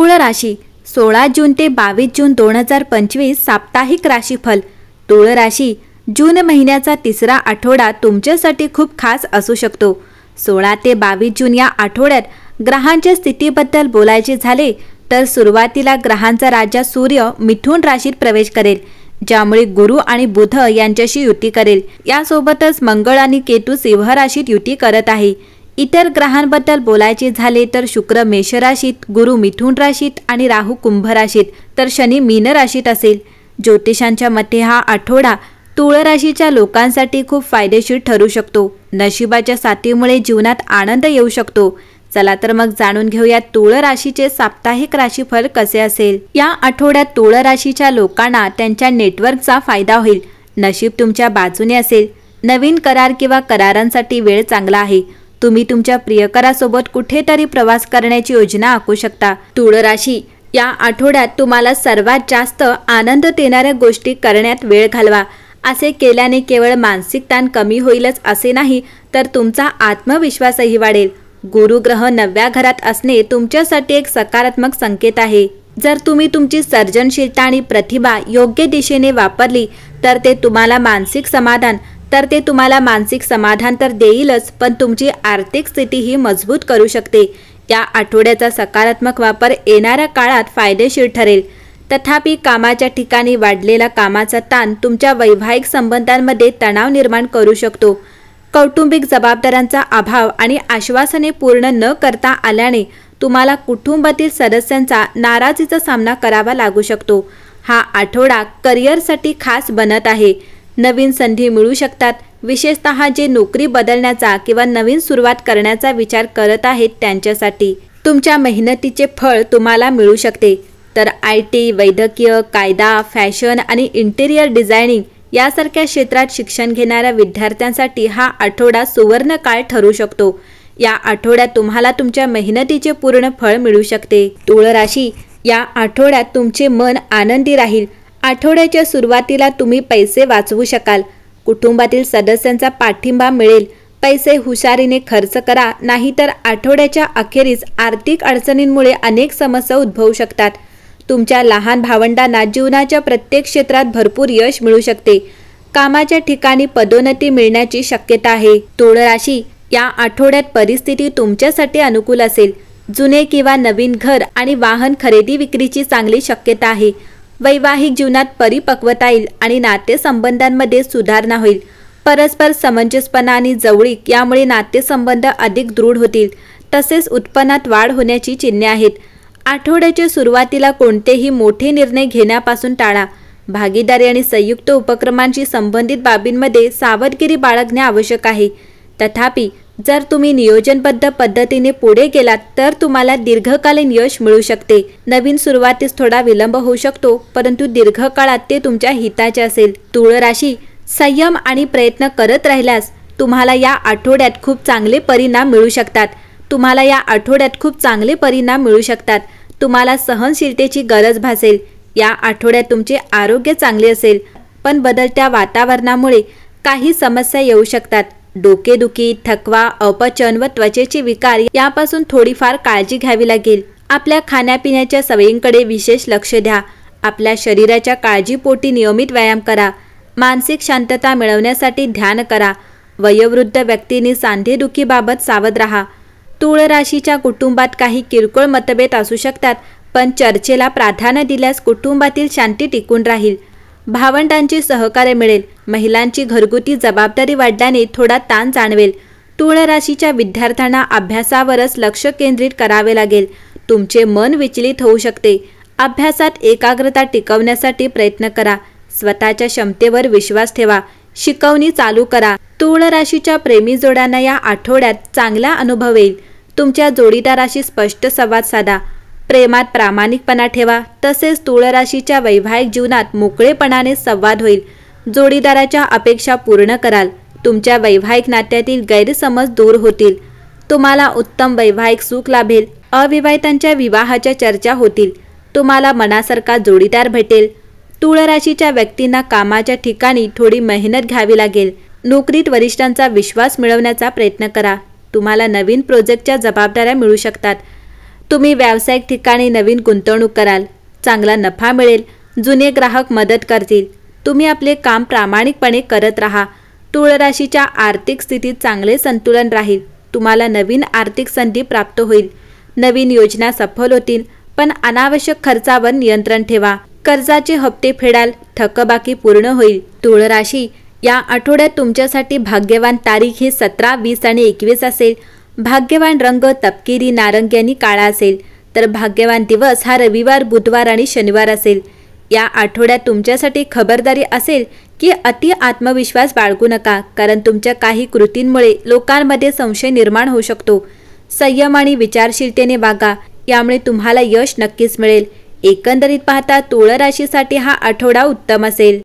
तूळ राशी 16 जून ते 22 जून 2025 साप्ताहिक राशीफल। तूळ राशी जून महिन्याचा तिसरा आठवडा तुमच्यासाठी खूप खास असू शकतो। 16 ते 22 जून या आठवड्यात ग्रहांच्या स्थितीबद्दल बोलायचे झाले तर सुरुवातीला ग्रहांचा राजा सूर्य मिथुन राशीत प्रवेश करेल, ज्यामुळे गुरु आणि बुध यांच्याशी युती करेल। यासोबतच मंगळ आणि केतू सिंह राशीत युती करत आहे। इतर ग्रहांबद्दल बोलायचे झाले तर शुक्र मेष राशीत, गुरु मिथुन राशीत आणि राहू कुंभ राशीत, तर शनी मीन राशीत असेल। ज्योतिषांच्या मते हा आठवडा तूळ राशीच्या लोकांसाठी खूप फायदेशीर ठरू शकतो। नशिबाच्या साथीमुळे जीवनात आनंद येऊ शकतो। चला तर मग जाणून घेऊया तूळ राशीचे साप्ताहिक राशीफल कसे असेल। या आठवड्यात तूळ राशीच्या लोकांना त्यांच्या नेटवर्कचा फायदा होईल। नशीब तुमच्या बाजूने असेल। नवीन करार किंवा करारांसाठी वेळ चांगला आहे। तुम्ही तुमच्या प्रियकरासोबत कुठेतरी प्रवास करण्याची योजना आखू शकता। तूळ राशी या आठवड्यात तुम्हाला सर्वात जास्त आनंद देणाऱ्या गोष्टी करण्यात वेळ घालवा। असे केल्याने केवळ मानसिक ताण कमी होईलच असे नाही, तर तुमचा आत्मविश्वासही वाढेल। गुरुग्रह 9व्या घरात असणे तुमच्यासाठी एक सकारात्मक संकेत आहे। जर तुम्ही तुमची सर्जनशीलता आणि प्रतिभा योग्य दिशेने वापरली तर ते तुम्हाला मानसिक समाधान तर देईलच, पण तुमची आर्थिक स्थितीही मजबूत करू शकते। या आठवड्याचा सकारात्मक वापर येणाऱ्या काळात फायदेशीर ठरेल। तथापि कामाच्या ठिकाणी वाढलेला कामाचा ताण तुमच्या वैवाहिक संबंधांमध्ये तणाव निर्माण करू शकतो। कौटुंबिक जबाबदाऱ्यांचा अभाव आणि आश्वासने पूर्ण न करता आल्याने तुम्हाला कुटुंबातील सदस्यांचा नाराजीचा सामना करावा लागू शकतो। हा आठवडा करिअरसाठी खास बनत आहे। नवीन संधी मिळू शकतात, विशेषतः जे नोकरी बदलण्याचा किंवा नवीन सुरुवात करण्याचा विचार करत आहेत त्यांच्यासाठी। तुमच्या मेहनतीचे फळ तुम्हाला मिळू शकते। तर IT, वैद्यकीय, कायदा, फॅशन आणि इंटेरियर डिझायनिंग यासारख्या क्षेत्रात शिक्षण घेणाऱ्या विद्यार्थ्यांसाठी हा आठवडा सुवर्ण काळ ठरू शकतो। या आठवड्यात तुम्हाला तुमच्या मेहनतीचे पूर्ण फळ मिळू शकते। तूळ राशी या आठवड्यात तुमचे मन आनंदी राहील। आठवड्याच्या सुरुवातीला तुम्ही पैसे वाचवू शकाल। कुटुंबातील सदस्यांचा पाठिंबा मिळेल। पैसे हुशारीने खर्च करा, नाहीतर आठवड्याच्या अखेरीस आर्थिक अडचणींमुळे अनेक समस्या उद्भवू शकतात। तुमच्या लहान भावंडांना जीवनाच्या प्रत्येक क्षेत्रात भरपूर यश मिळू शकते। कामाच्या ठिकाणी पदोन्नती मिळण्याची शक्यता आहे। तूळ राशी या आठवड्यात परिस्थिती तुमच्यासाठी अनुकूल असेल। जुने किंवा नवीन घर आणि वाहन खरेदी विक्रीची चांगली शक्यता आहे। वैवाहिक जीवनात परिपक्वता येईल आणि नातेसंबंधांमध्ये सुधारणा होईल। परस्पर समंजसपणा आणि जवळीक यामुळे नातेसंबंध अधिक दृढ होतील। तसेच उत्पन्नात वाढ होण्याची चिन्हे आहेत। आठवड्याच्या सुरुवातीला कोणतेही मोठे निर्णय घेण्यापासून टाळा। भागीदारी आणि संयुक्त उपक्रमांशी संबंधित बाबींमध्ये सावधगिरी बाळगणे आवश्यक आहे। तथापि जर तुम्ही नियोजनबद्ध पद्धतीने पुढे गेलात तर तुम्हाला दीर्घकालीन यश मिळू शकते। नवीन सुरुवातीस थोडा विलंब होऊ शकतो, परंतु दीर्घकाळात ते तुमच्या हिताचे असेल। तूळ राशी संयम आणि प्रयत्न करत राहिल्यास तुम्हाला या आठवड्यात खूप चांगले परिणाम मिळू शकतात। तुम्हाला सहनशीलतेची गरज भासेल। या आठवड्यात तुमचे आरोग्य चांगले असेल, पण बदलत्या वातावरणामुळे काही समस्या येऊ शकतात। डोकेदुखी, थकवा, अपचन व त्वचेचे विकार यापासून थोडीफार काळजी घ्यावी लागेल। आपल्या खाण्यापिण्याच्या सवयींकडे विशेष लक्ष द्या। आपल्या शरीराच्या काळजीपोटी नियमित व्यायाम करा। मानसिक शांतता मिळवण्यासाठी ध्यान करा। वयोवृद्ध व्यक्तींनी सांधेदुखीबाबत सावध राहा। तूळ राशीच्या कुटुंबात काही किरकोळ मतभेद असू शकतात, पण चर्चेला प्राधान्य दिल्यास कुटुंबातील शांती टिकून राहील। भावंडांचे सहकार्य मिळेल। महिलांची घरगुती जबाबदारी वाढल्याने थोडा ताण जाणवेल। तूळ राशीच्या विद्यार्थ्यांना अभ्यासावरच लक्ष केंद्रित करावे लागेल। तुमचे मन विचलित होऊ शकते। अभ्यासात एकाग्रता टिकवण्यासाठी प्रयत्न करा। स्वतःच्या क्षमतेवर विश्वास ठेवा। शिकवणी चालू करा। तूळ राशीच्या प्रेमी जोड्यांना या आठवड्यात चांगला अनुभव येईल। तुमच्या जोडीदाराशी स्पष्ट संवाद साधा। प्रेमात प्रामाणिकपणा ठेवा। तसेच तूळ राशीच्या वैवाहिक जीवनात मोकळेपणाने संवाद होईल। जोडीदाराच्या अपेक्षा पूर्ण कराल। तुमच्या वैवाहिक नात्यातील गैरसमज दूर होतील। तुम्हाला उत्तम वैवाहिक सुख लाभेल। अविवाहितांच्या विवाहाच्या चर्चा होतील। तुम्हाला मनासारखा जोडीदार भेटेल। तूळ राशीच्या व्यक्तींना कामाच्या ठिकाणी थोडी मेहनत घ्यावी लागेल। नोकरीत वरिष्ठांचा विश्वास मिळवण्याचा प्रयत्न करा। तुम्हाला नवीन प्रोजेक्टच्या जबाबदाऱ्या मिळू शकतात। तुम्ही व्यावसायिक ठिकाणी नवीन गुंतवणूक कराल, चांगला नफा मिळेल, जुने ग्राहक मदत करतील, तुम्ही आपले काम प्रामाणिकपणे करत राहा। तुळ राशीच्या आर्थिक स्थितीत चांगले संतुलन राहील, तुम्हाला नवीन आर्थिक संधी प्राप्त होईल, नवीन योजना सफल होतील, पण अनावश्यक खर्चावर नियंत्रण ठेवा। कर्जाचे हप्ते फेडाल, थकबाकी पूर्ण होईल। तुळ राशी, या आठवड्यात तुमच्यासाठी भाग्यवान तारीख ही 17, 20 आणि 21 असेल। भाग्यवान रंग तपकिरी, नारंगी आणि काळा असेल, तर भाग्यवान दिवस हा रविवार, बुधवार आणि शनिवार असेल। या आठवड्यात तुमच्यासाठी खबरदारी असेल की अति आत्मविश्वास बाळगू नका, कारण तुमच्या काही कृतींमुळे लोकांमध्ये संशय निर्माण होऊ शकतो। संयम आणि विचारशीलतेने वागा, यामुळे तुम्हाला यश नक्कीच मिळेल। एकंदरीत पाहता तुळ राशीसाठी हा आठवडा उत्तम असेल।